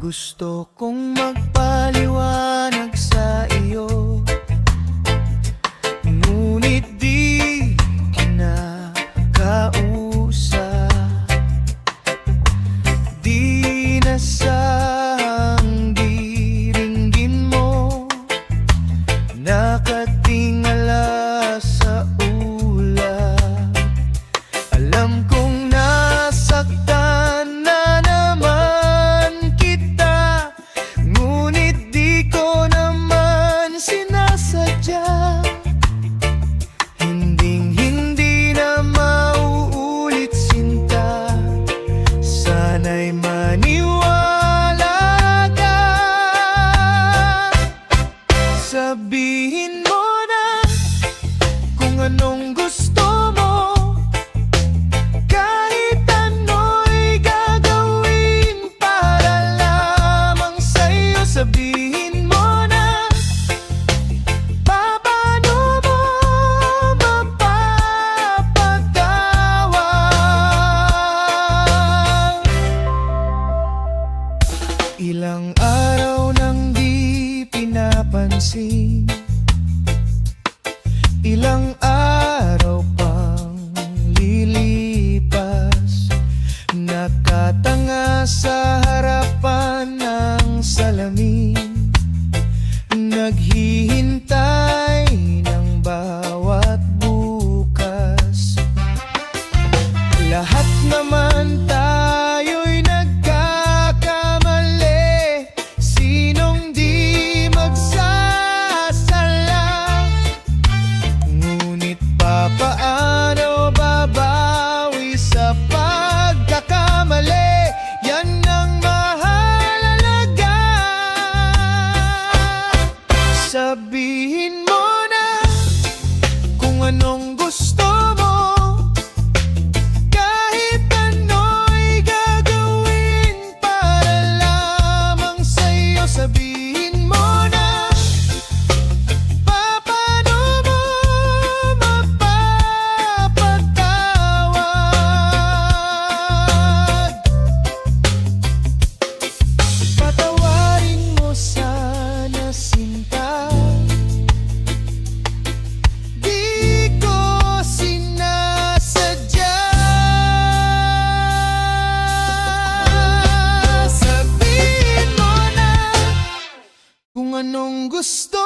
Gusto kong magpaliwanag sa iyo, ngunit di kinakausap. Di nasahang diringgin mo, nakatingala sa ulap. Alam kong nasaktan na naman kita, ngunit di ko naman sinasadya. Hinding-hindi na mauulit, sinta. Sana'y maniwala ka. Sabihin mo na kung anong gusto mo, kahit ano'y gagawin para lamang sa'yo. Sabihin mo na paano mo mapapatawad. Ilang araw nang di pinapansin, ilang araw pang lilipas, nakatanga sa harapan ng salamin, naghihintay ng bawat bukas. Lahat naman tayo'y nagkakamali, sinong di magsasala? Ngunit papaano babawi sa pagkakamali? Yan ang mahalaga. Sabihin mo na kung anong gusto mo, kahit ano'y gagawin para lamang sa'yo. Sabihin mo na paano mo mapapatawad. Patawarin mo sana, sinta. Di ko sinasadya. Sabihin mo na kung anong gusto